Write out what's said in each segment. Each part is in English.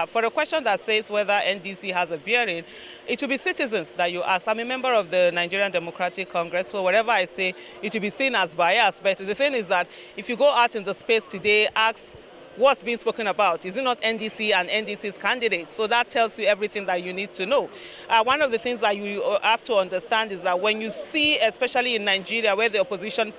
for a question that says whether NDC has a bearing, it will be citizens that you ask. I'm a member of the Nigerian Democratic Congress, so whatever I say, it will be seen as bias. But the thing is that if you go out in the space today, ask what's being spoken about. Is it not NDC and NDC's candidates? So that tells you everything that you need to know. One of the things that you have to understand is that when you see, especially in Nigeria, where the opposition,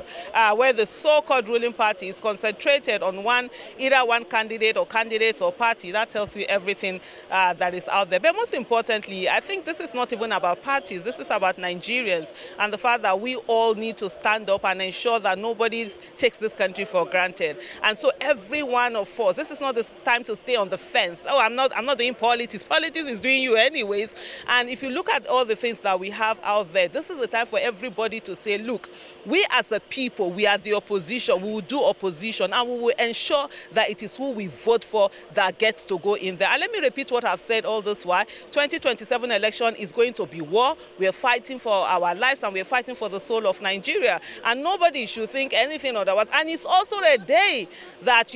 where the so-called ruling party is concentrated on either one candidate or candidates or party, that tells you everything that is out there. But most importantly, I think this is not even about parties. This is about Nigerians and the fact that we all need to stand up and ensure that nobody takes this country for granted. And so every one of us, this is not the time to stay on the fence. Oh, I'm not doing politics. Politics is doing you anyways. And if you look at all the things that we have out there, this is the time for everybody to say, look, we as a people, we are the opposition. We will do opposition and we will ensure that it is who we vote for that gets to go in there. And let me repeat what I've said all this while. 2027 election is going to be war. We are fighting for our lives and we are fighting for the soul of Nigeria. And nobody should think anything otherwise. And it's also a day that,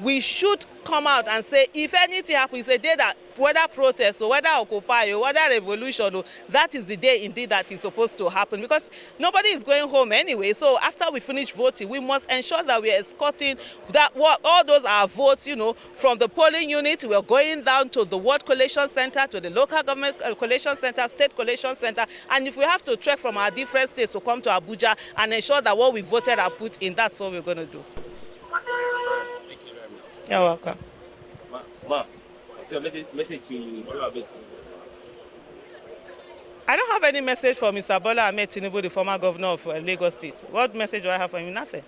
we should come out and say, if anything happens, it's a day that whether protest or whether occupy or whether revolution, that is the day indeed that is supposed to happen, because nobody is going home anyway. So after we finish voting, we must ensure that we are escorting that all those are votes, from the polling unit. We are going down to the ward collation center, to the local government collation center, state collation center, and if we have to trek from our different states to come to Abuja and ensure that what we voted are put in, that's what we're going to do. You're welcome. Ma, what's your message to Oluwade? I don't have any message for Mr. Bola Ahmed Tinubu, the former governor of Lagos State. What message do I have for him? Nothing.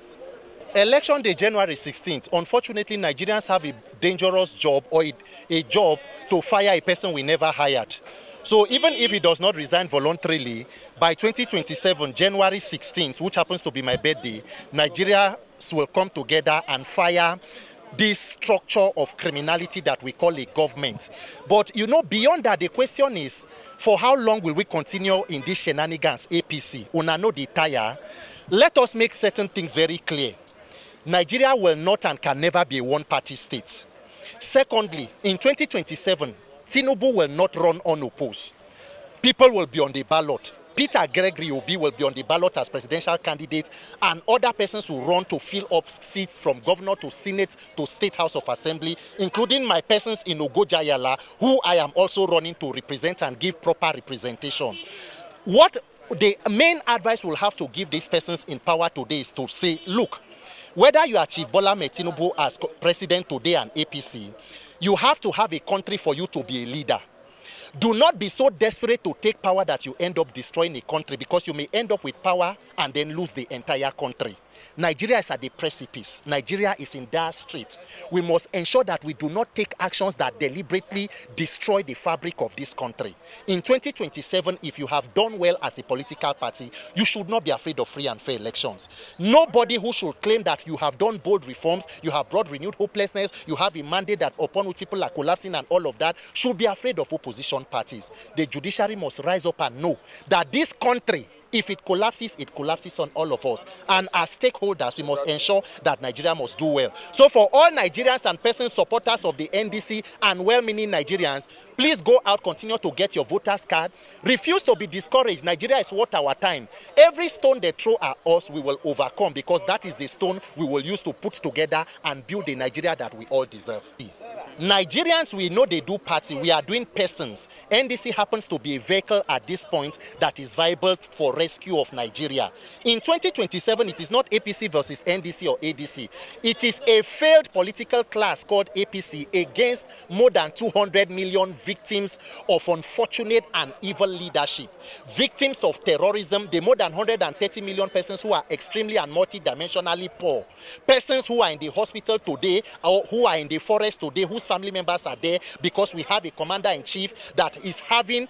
Election day, January 16th. Unfortunately, Nigerians have a dangerous job or a job to fire a person we never hired. So even if he does not resign voluntarily, by 2027, January 16th, which happens to be my birthday, Nigerians will come together and fire this structure of criminality that we call a government. But beyond that, the question is, for how long will we continue in these shenanigans, APC? Una no dey tire. Let us make certain things very clear. Nigeria will not and can never be a one-party state. Secondly, in 2027, Tinubu will not run unopposed. People will be on the ballot. Peter Gregory Obi will be on the ballot as presidential candidate, and other persons will run to fill up seats from governor to Senate to State House of Assembly, including my persons in Ogojayala, who I am also running to represent and give proper representation. What the main advice we'll have to give these persons in power today is to say, look, whether you are Chief Bola Ahmed Tinubu as president today and APC, you have to have a country for you to be a leader. Do not be so desperate to take power that you end up destroying a country, because you may end up with power and then lose the entire country. Nigeria is at the precipice. Nigeria is in dire strait. We must ensure that we do not take actions that deliberately destroy the fabric of this country. In 2027, if you have done well as a political party, you should not be afraid of free and fair elections. Nobody who should claim that you have done bold reforms, you have brought renewed hopelessness, you have a mandate that upon which people are collapsing and all of that, should be afraid of opposition parties. The judiciary must rise up and know that this country, if it collapses on all of us. And as stakeholders, we must ensure that Nigeria must do well. So for all Nigerians and persons supporters of the NDC and well-meaning Nigerians, please go out, continue to get your voters card. Refuse to be discouraged. Nigeria is worth our time. Every stone they throw at us, we will overcome, because that is the stone we will use to put together and build the Nigeria that we all deserve. Nigerians, we know they do party. We are doing persons. NDC happens to be a vehicle at this point that is viable for rescue of Nigeria. In 2027, it is not APC versus NDC or ADC. It is a failed political class called APC against more than 200 million victims of unfortunate and evil leadership. Victims of terrorism, the more than 130 million persons who are extremely and multidimensionally poor. Persons who are in the hospital today or who are in the forest today, whose family members are there because we have a commander-in-chief that is having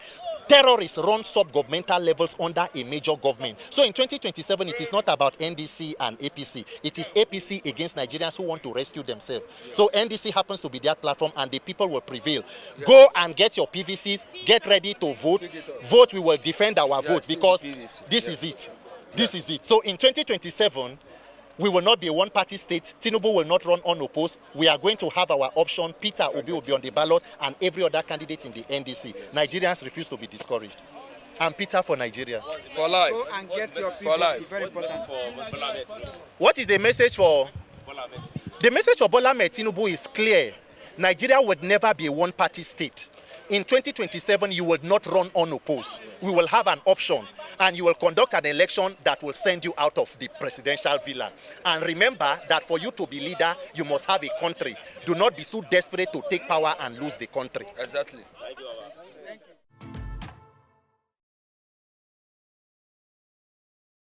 terrorists run sub-governmental levels under a major government. So in 2027, it is not about NDC and APC. It is APC against Nigerians who want to rescue themselves. So NDC happens to be their platform and the people will prevail. Go and get your PVCs, get ready to vote. Vote, we will defend our vote, because this is it. This is it. So in 2027, We will not be a one-party state. Tinubu will not run unopposed. We are going to have our option. Peter Obi will be on the ballot, and every other candidate in the NDC. Nigerians refuse to be discouraged. And Peter for Nigeria. For life. Go and get your For life. PVC, very important. What is the message for? The message for Bola Ahmed Tinubu is clear. Nigeria would never be a one-party state. In 2027, you will not run unopposed. We will have an option, and you will conduct an election that will send you out of the presidential villa. And remember that for you to be leader, you must have a country. Do not be so desperate to take power and lose the country. Exactly.